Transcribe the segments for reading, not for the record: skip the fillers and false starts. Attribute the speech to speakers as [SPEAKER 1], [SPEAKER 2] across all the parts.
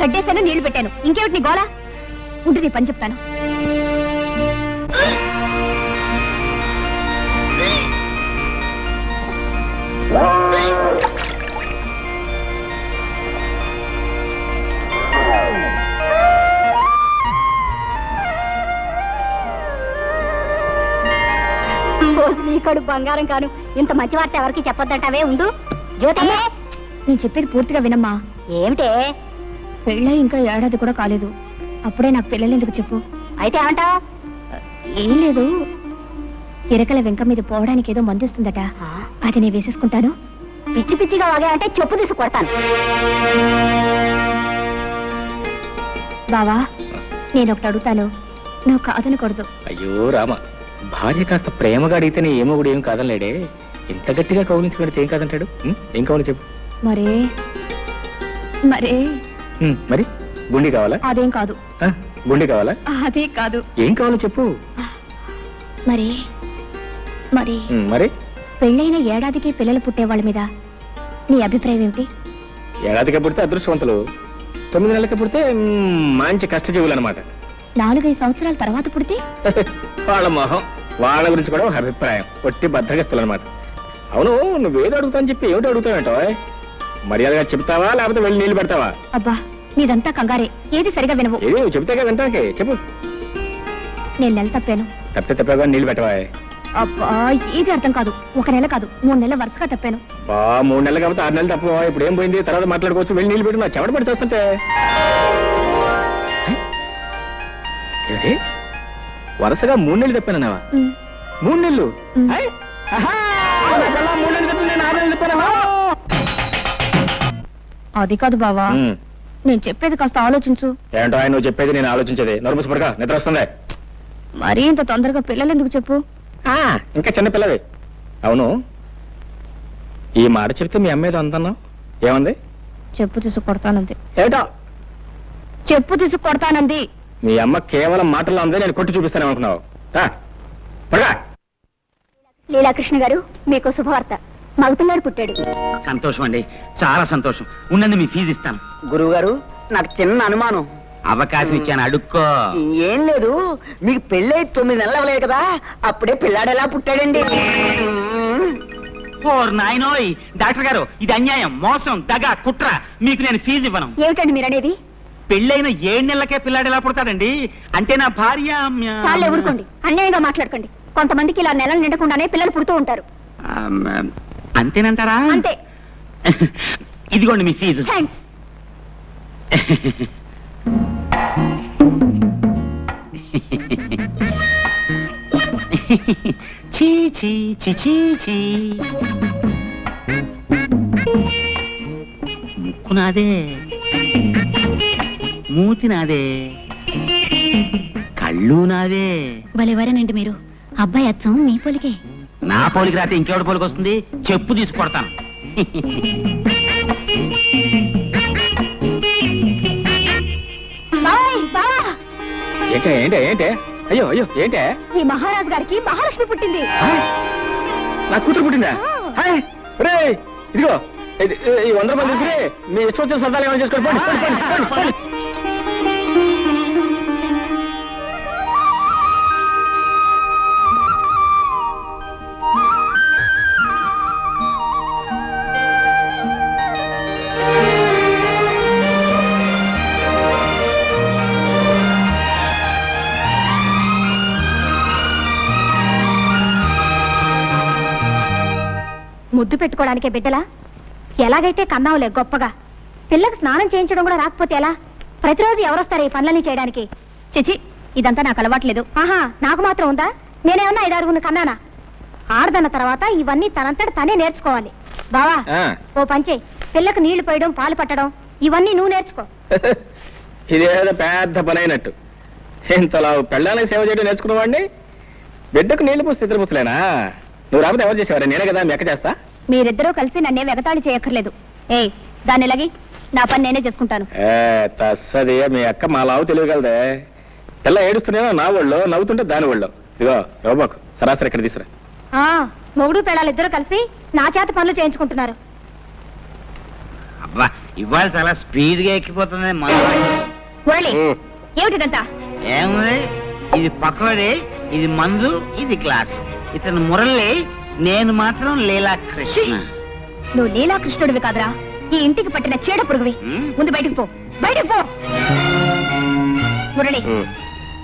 [SPEAKER 1] గడ్డేశాను, నీళ్లు పెట్టాను. ఇంకేమిటి నీ గోళ? ఉంటే నీ పని చెప్తాను. నీకడు బంగారం కాను. ఇంత మంచి వార్త ఎవరికి చెప్పొద్దంటావే. ఉండు జ్యోతి, నేను చెప్పేది పూర్తిగా వినమ్మా. ఏమిటే? పెళ్ళై ఇంకా ఏడాది కూడా కాలేదు, అప్పుడే నాకు పిల్లలు ఎందుకు చెప్పు. అయితే ఏమంటా? ఏం లేదు, ఇరకల వెంక మీద పోవడానికి ఏదో మందిస్తుందట, అది నేను వేసేసుకుంటాను. పిచ్చి పిచ్చిగా వాగా అంటే చెప్పు తీసి కొడతాను. బావా, నేను ఒకటి అడుగుతాను, నువ్వు కాదనకూడదు.
[SPEAKER 2] అయ్యో రామ, భార్య కాస్త ప్రేమగా అడిగితేనే ఏమో కూడా ఏం కాదనలేడే. ఇంత గట్టిగా కౌలించుకుంటే ఏం కాదంటాడు? ఏం కావాలి చెప్పు.
[SPEAKER 1] మరే మరే
[SPEAKER 2] మరి గుండె కావాలా?
[SPEAKER 1] అదేం కాదు.
[SPEAKER 2] గుండె కావాలా?
[SPEAKER 1] అదే కాదు.
[SPEAKER 2] ఏం కావాలో చెప్పు.
[SPEAKER 1] మరి మరి
[SPEAKER 2] మరి
[SPEAKER 1] పెళ్ళైన ఏడాదికి పిల్లలు పుట్టే వాళ్ళ మీద నీ అభిప్రాయం ఏమిటి?
[SPEAKER 2] ఏడాదికి పుడితే అదృష్టవంతులు, 9 నెలలకి పుడితే మంచి కష్టజీవులు అనమాట.
[SPEAKER 1] 4-5 సంవత్సరాల తర్వాత పుడితే
[SPEAKER 2] వాళ్ళ మొహం, వాళ్ళ గురించి కూడా ఒక అభిప్రాయం, ఒట్టి బద్దగస్తులు అనమాట. అవును, నువ్వేదో అడుగుతాని చెప్పి ఏమిటి అడుగుతావేంటో? మర్యాదగా చెప్తావా లేకపోతే వెళ్ళి నీళ్లు పెడతావా?
[SPEAKER 1] అబ్బా, నీదంతా కంగారే, ఏది సరిగా వినవు.
[SPEAKER 2] ఏది నువ్వు చెప్తాగా వింటాకే చెప్పు.
[SPEAKER 1] నేను నెల తప్పాను.
[SPEAKER 2] తప్పగా నీళ్లు పెట్టవా?
[SPEAKER 1] అబ్బా, ఏది అర్థం కాదు. 1 నెల కాదు, 3 నెలల వరుసగా తప్పాను.
[SPEAKER 2] 3 నెలలు కాబట్టి 6 నెలలు తప్ప. ఇప్పుడు ఏం పోయింది, తర్వాత మాట్లాడుకోవచ్చు. వెళ్ళి నీళ్లు పెట్టు. నా చెమట పడి చూస్తుంటే వరుసగా 3 నెలలు తప్పానన్నావా? 3 నెలలు? 3 నెలలు తప్ప నేను 6 నెలలు తప్పానా?
[SPEAKER 1] అది కాదు బావా, నేను చెప్పేది కాస్త ఆలోచించు.
[SPEAKER 2] ఏంటో ఆయన నువ్వు చెప్పేది నేను ఆలోచించేది. నొరమూసిపడగా నిద్ర వస్తుంది.
[SPEAKER 1] మరీ ఇంత తొందరగా పిల్లలు ఎందుకు చెప్పు.
[SPEAKER 2] ఇంకా చిన్న పిల్లవి. అవును, ఈ మాట చెప్తే మీ అమ్మ ఏదో అందన్నావు, ఏమంది?
[SPEAKER 1] చెప్పు తీసు కొడతానంది.
[SPEAKER 2] ఏటో
[SPEAKER 1] చెప్పు తీసు కొడతానంది.
[SPEAKER 2] మీ అమ్మ కేవలం మాటల్లో ఉంది, నేను కొట్టి చూపిస్తాను అనుకున్నావు.
[SPEAKER 1] లీలాకృష్ణ గారు, మీకు శుభవార్త, మగపిల్లాడు పుట్టాడు.
[SPEAKER 3] సంతోషం అండి, చాలా సంతోషం. ఉండండి, మీ ఫీజు ఇస్తాను.
[SPEAKER 4] గురువు గారు, నాకు చిన్న అనుమానం.
[SPEAKER 3] అవకాశం ఇచ్చాను, అడుక్కో.
[SPEAKER 4] ఏం లేదు, మీకు పెళ్ళై 9 నెలలు అవ్వలేదు కదా, అప్పుడే పిల్లాడు ఎలా పుట్టాడండి?
[SPEAKER 3] ఓర్ నాయనోయ్, డాక్టర్ గారు, ఇది అన్యాయం, మోసం, దగ, కుట్ర. మీకు నేను ఫీజు ఇవ్వను.
[SPEAKER 1] ఏమిటండి మీరు అనేది?
[SPEAKER 3] పెళ్ళైన 7 నెలలకే పిల్లాడు ఎలా పుడతాడండి? అంటే నా భార్య.
[SPEAKER 1] చాలా ఊరుకోండి, అన్యాయంగా మాట్లాడకండి. కొంతమందికి ఇలా నెలలు నిండకుండానే పిల్లలు పుడుతూ ఉంటారు.
[SPEAKER 3] అంతేనంటారా?
[SPEAKER 1] అంతే.
[SPEAKER 3] ఇదిగోండి మీ ఫీజు.
[SPEAKER 1] థ్యాంక్స్.
[SPEAKER 3] చీ చీ చీ చీ చీ. ముక్కు నాదే, మూతి నాదే, కళ్ళు నాదే.
[SPEAKER 1] భలేవారేనండి మీరు. అబ్బాయి అచ్చం మీ పోలికే.
[SPEAKER 3] నా పోలికి రాతే ఇంకెవడి పోలికి వస్తుంది? చెప్పు తీసుకొడతాను.
[SPEAKER 2] ఏంటే ఏంటే? అయ్యో అయ్యో, ఏంటే?
[SPEAKER 1] ఈ మహారాజు గారికి మహాలక్ష్మి పుట్టింది.
[SPEAKER 2] నా కూతురు పుట్టిందా? ఇదిగో ఈ 100 రూపాయలు తీసుకుని మీ ఇష్టం వచ్చిన సరదాలు ఏమైనా చేసుకోండి.
[SPEAKER 1] ముద్దు పెట్టుకోవడానికే బిడ్డలా? ఎలాగైతే కన్నావులే గొప్పగా. పిల్లకి స్నానం చేయించడం కూడా రాకపోతే ఎలా? ప్రతిరోజు ఎవరొస్తారు ఈ పనులన్నీ చేయడానికి? చిచి, ఇదంతా నాకు అలవాట్లేదు. ఆహా, నాకు మాత్రం ఉందా? నేనేమన్నా 5-6 కన్నానా? ఆడదన్న తర్వాత ఇవన్నీ తనంతట తనే నేర్చుకోవాలి. బావా, ఓ పంచే, పిల్లకు నీళ్లు పోయడం, పాలు పట్టడం, ఇవన్నీ నువ్వు నేర్చుకో.
[SPEAKER 2] ఇదేదో పెద్ద పని అయినట్టు. ఇంతలా పెళ్ళాలని సేవ చేయడం నేర్చుకున్నవాడిని బిడ్డకు నీళ్లు పోస్తే ఇద్దరు పుస్తలేనా? నువ్వు రాకపోతే ఎవరు చేసేవారా? నేనే కదా మెక్క చేస్తా.
[SPEAKER 1] మీరిద్దరూ కలిసి నన్నే వెగతాళి చేయక్కర్లేదు. ఏయ్, దాన్ని ఎలాగి నా పని నేనే చేసుకుంటాను.
[SPEAKER 2] తస్సది, మీ అక్క మా లావు తెలియగలదే. పిల్ల ఏడుస్తున్నాయో నా ఒళ్ళో, నవ్వుతుంటే దాని ఒళ్ళో. ఇదిగో రోబాకు, సరాసరి ఇక్కడ తీసురా.
[SPEAKER 1] మొగుడు పెళ్ళాలిద్దరూ కలిసి నా చేత పనులు చేయించుకుంటున్నారు.
[SPEAKER 3] అబ్బా ఇవాళ చాలా స్పీడ్ గా ఎక్కిపోతుంది
[SPEAKER 1] మురళి ఏమిటిదంతా?
[SPEAKER 3] ఏముంది, ఇది పకోడీ, ఇది మందు, ఇది గ్లాస్. ఇతను మురళి, నేను మాత్రం లీలా కృష్ణ.
[SPEAKER 1] నువ్వు లీలాకృష్ణుడివి కాదురా, ఈ ఇంటికి పట్టిన చీడ పురుగువి. ముందు బయటికి పో, బయటికి పో. మురళి,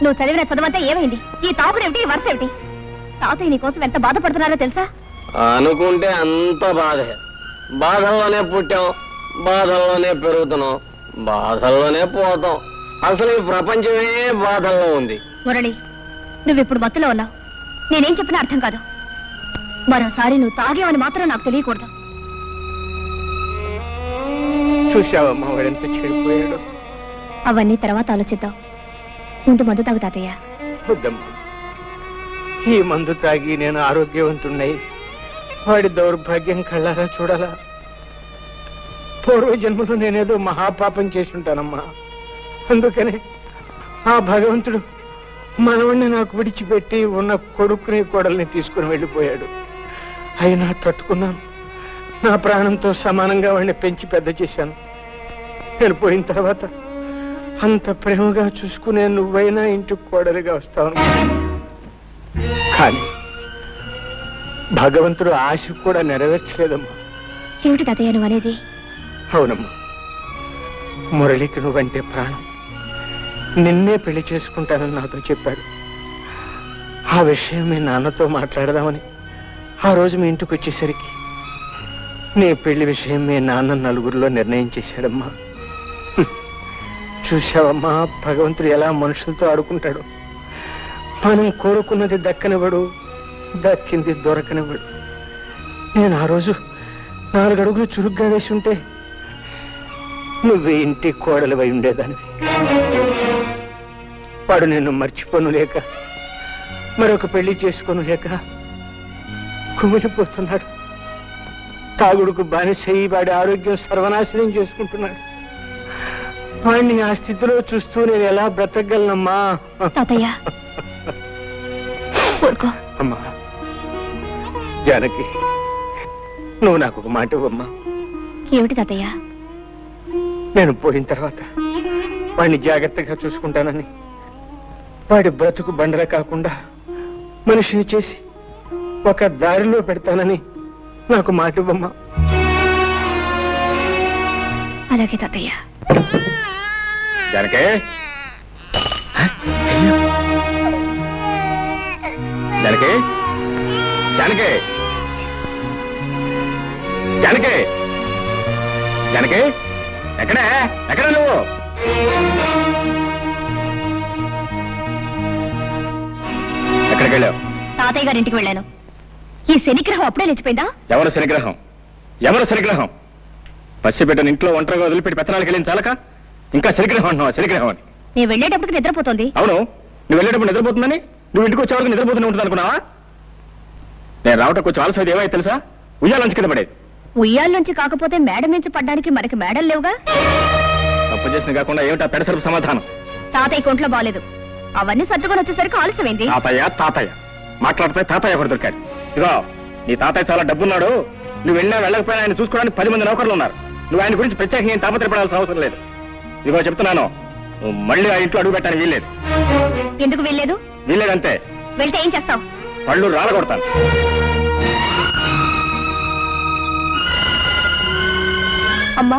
[SPEAKER 1] నువ్వు చదివిన చదువంతా ఏమైంది? ఈ తాపుడు ఏమిటి, వరుస ఏమిటి? తాతయ్య నీ కోసం ఎంత బాధపడుతున్నారో తెలుసా?
[SPEAKER 5] అనుకుంటే అంత బాధే. బాధల్లోనే పుట్టాం, బాధల్లోనే పెరుగుతున్నాం, బాధల్లోనే పోతాం. అసలు ఈ ప్రపంచమే బాధల్లో ఉంది.
[SPEAKER 1] మురళి, నువ్విప్పుడు మత్తులో ఉన్నావు. నేనేం చెప్పినా అర్థం కాదు. మరోసారి నువ్వు తాగేవని మాత్రం నాకు తెలియకూడదు.
[SPEAKER 2] చూసావమ్మా వాడెంత చెడిపోయాడు.
[SPEAKER 1] అవన్నీ తర్వాత ఆలోచిద్దాం. ముందు మందు తాగు తాతయ్య.
[SPEAKER 2] వద్దమ్మా, ఈ మందు తాగి నేను ఆరోగ్యవంతున్నై వాడి దౌర్భాగ్యం కళ్ళారా చూడాలా? పూర్వ జన్మలో నేనేదో మహాపాపం చేసి ఉంటానమ్మా. అందుకనే ఆ భగవంతుడు మనవణ్ణి నాకు విడిచిపెట్టి ఉన్న కొడుకుని కోడల్ని తీసుకుని వెళ్ళిపోయాడు. అయినా తట్టుకున్నాను. నా ప్రాణంతో సమానంగా వాడిని పెంచి పెద్ద చేశాను. నేను పోయిన తర్వాత అంత ప్రేమగా చూసుకునే నువ్వైనా ఇంటికి కోడలిగా వస్తావు. కానీ భగవంతుడు ఆశ కూడా నెరవేర్చలేదమ్మా.
[SPEAKER 1] ఏమిటి తాతయ్య నువ్వు అనేది?
[SPEAKER 2] అవునమ్మా, మురళికి నువ్వంటే ప్రాణం. నిన్నే పెళ్లి చేసుకుంటానని నాతో చెప్పాడు. ఆ విషయం మీ నాన్నతో మాట్లాడదామని ఆ రోజు మీ ఇంటికి వచ్చేసరికి నీ పెళ్లి విషయం మీ నాన్న నలుగురిలో నిర్ణయం చేశాడమ్మా. చూశావమ్మా, భగవంతుడు ఎలా మనుషులతో ఆడుకుంటాడు. మనం కోరుకున్నది దక్కనివ్వడు, దక్కింది దొరకనివ్వడు. నేను ఆ రోజు 4 అడుగులు చురుగ్గా వేసి ఉంటే నువ్వే ఇంటి కోడలివై ఉండేదానివి. వాడు నిన్ను మర్చిపోను లేక, మరొక పెళ్లి చేసుకోను లేక కుమిలిపోతున్నాడు. తాగుడుకు బానిసయి వాడి ఆరోగ్యం సర్వనాశనం చేసుకుంటున్నాడు. వాడిని ఆ స్థితిలో చూస్తూ నేను ఎలా బ్రతకగలనమ్మా?
[SPEAKER 1] తాతయ్య
[SPEAKER 2] అమ్మా జానకి, నువ్వు నాకు ఒక మాట ఇవ్వమ్మా.
[SPEAKER 1] ఏమిటి తాతయ్య?
[SPEAKER 2] నేను పోయిన తర్వాత వాడిని జాగ్రత్తగా చూసుకుంటానని, వాడి బ్రతుకు బండల కాకుండా మనిషిని చేసి ఒక దారిలో పెడతానని నాకు మాట ఇవ్వమ్మా.
[SPEAKER 1] అలాగే తాతయ్య.
[SPEAKER 2] జానకే, జానకే, జానకే, జానకే, జానకే, ఎక్కడే ఎక్కడ నువ్వు? ఎక్కడికి వెళ్ళావు?
[SPEAKER 1] తాతయ్య గారింటికి వెళ్ళాను. ఈ శనిగ్రహం అప్పుడే లేచిపోయిందా?
[SPEAKER 2] ఎవరు శనిగ్రహం? ఎవరు శనిగ్రహం? పసిబిడ్డను ఇంట్లో ఒంటరిగా వదిలిపెట్టి పెత్తనాలకు వెళ్ళిన చాలక ఇంకా శనిగ్రహం అంటున్నావా? శనిగ్రహం అని
[SPEAKER 1] నేను వెళ్ళేటప్పటికి నిద్రపోతుంది.
[SPEAKER 2] అవును, నువ్వు వెళ్ళేటప్పుడు నిద్రపోతుందని, నువ్వు ఇంటికి వచ్చే వరకు నిద్రపోతూనే ఉంటుంది అనుకున్నావా? నేను రావటం కొంచెం ఆలస్యం ఏమైతే తెలుసా? ఉయ్యాలంచి కింద పడేది.
[SPEAKER 1] ఉయ్యాల్లోంచి కాకపోతే మేడ నుంచి పడ్డానికి మనకి మేడలు లేవుగా.
[SPEAKER 2] తప్పు చేసిన కాకుండా ఏమిటా పెడసరపు సమాధానం?
[SPEAKER 1] తాతయ్య కొంట్లో బాలేదు, అవన్నీ సర్దుకొని వచ్చేసరికి ఆలస్యమైంది.
[SPEAKER 2] తాతయ్య తాతయ్య మాట్లాడితే తాతయ్య ఒకటి దొరికాడు. ఇదిగో, నీ తాతయ్య చాలా డబ్బున్నాడు. నువ్వు వెళ్ళినా వెళ్ళకపోయినా ఆయన చూసుకోవడానికి 10 మంది నౌకర్లు ఉన్నారు. నువ్వు ఆయన గురించి ప్రత్యేకంగా ఏం తాపత్రపడాల్సిన అవసరం లేదు. ఇదిగో చెప్తున్నాను, నువ్వు మళ్ళీ ఆ ఇంట్లో అడుగు పెట్టడానికి వీల్లేదు.
[SPEAKER 1] ఎందుకు వీల్లేదు?
[SPEAKER 2] వీల్లేదంతే.
[SPEAKER 1] వెళ్తే ఏం చేస్తావు?
[SPEAKER 2] పళ్ళు రాలగొడతాను.
[SPEAKER 1] అమ్మా,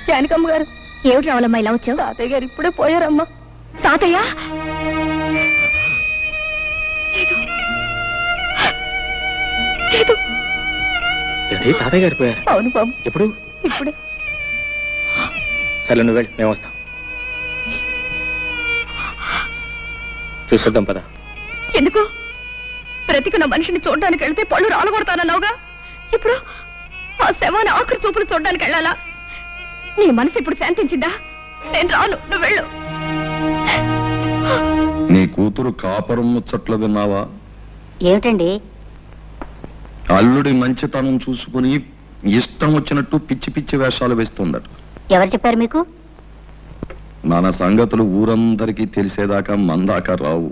[SPEAKER 1] జానకమ్మ గారు. ఏమిటి రావాలమ్మా ఇలా వచ్చావు? తాతయ్య గారు ఇప్పుడే పోయారమ్మా. తాతయ్య? లేదు.
[SPEAKER 2] ఏంటి, తాతయ్య గారు పోయారు?
[SPEAKER 1] అవును బాబు.
[SPEAKER 2] ఎప్పుడు?
[SPEAKER 1] ఇప్పుడే.
[SPEAKER 2] సరే, నువ్వు వెళ్ళి మేము వస్తాం. చూసేద్దాం పద.
[SPEAKER 1] ఎందుకు? బ్రతికున్న మనిషిని చూడడానికి వెళ్తే పళ్ళు రాలగొడతానన్నావుగా. ఇప్పుడు ఆ శవాన్ని ఆఖరి చూపులు చూడడానికి వెళ్ళాలా? నీ మనసు ఇప్పుడు శాంతించిందా? నేను రాను, నువ్వు వెళ్ళు.
[SPEAKER 6] నీ కూతురు కాపురం ముచ్చట్లు విన్నావా?
[SPEAKER 1] ఏమిటండి?
[SPEAKER 6] అల్లుడి మంచితనం చూసుకుని ఇష్టం వచ్చినట్టు పిచ్చి పిచ్చి వేషాలు వేస్తుందట.
[SPEAKER 1] ఎవరు చెప్పారు మీకు?
[SPEAKER 6] మన సంగతులు ఊరందరికీ తెలిసేదాకా మందాక రావు.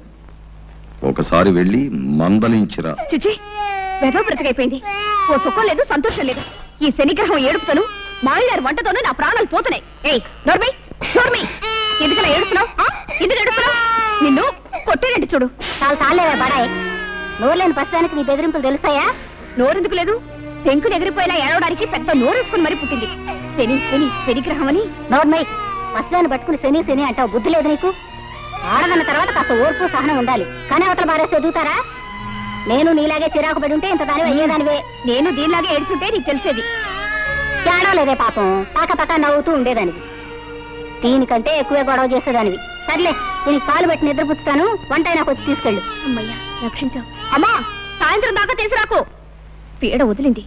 [SPEAKER 6] ఒకసారి వెళ్ళి మందలించిరా.
[SPEAKER 1] చిచి, వెధవ బ్రతికైపోయింది. ఓ సుఖం లేదు, సంతోషం లేదు. ఈ శనిగ్రహం ఏడుపుతను మాయగారి వంటతోనూ నా ప్రాణాలు పోతున్నాయి. ఏయ్ నోర్మై నోర్మై, ఎందుకలా ఏడుస్తున్నావు? ఎందుకు ఏడుస్తున్నావు? నిన్ను కొట్టేనండి చూడు. చాలా చాలేవా బడాయ్, నోరులేని ప్రస్తుతానికి నీ బెదిరింపులు తెలుస్తాయా? నోరెందుకు లేదు? పెంకులు ఎగిరిపోయేలా ఏడవడానికి పెద్ద నోరేసుకుని మరి పుట్టింది. శని శని శనిగ్రహం అని. నోర్మై, ప్రస్తుతాన్ని పట్టుకుని శని శని అంటావు, బుద్ధి లేదు నీకు? ఆడదన్న తర్వాత కాస్త ఓర్పు సహనం ఉండాలి, కానీ అవతల బారేస్తే ఎదుగుతారా? నేను నీలాగే చిరాకు పడి ఉంటే ఇంత దానివి అయ్యేదానివే. నేను దీనిలాగే ఏడ్చుంటే నీకు తెలిసేది. ఏడవలేదే పాపం, పాక పక్క నవ్వుతూ ఉండేదానివి. దీనికంటే ఎక్కువే గొడవ చేసేదానివి. సర్లే, దీనికి పాలు పెట్టి నిద్రపుచ్చుతాను, వంట నాకు వచ్చి తీసుకెళ్ళు. అమ్మయ్యా రక్షించావు. అమ్మా, సాయంత్రం దాకా తీసుకురాకు. పీడ వదిలింది.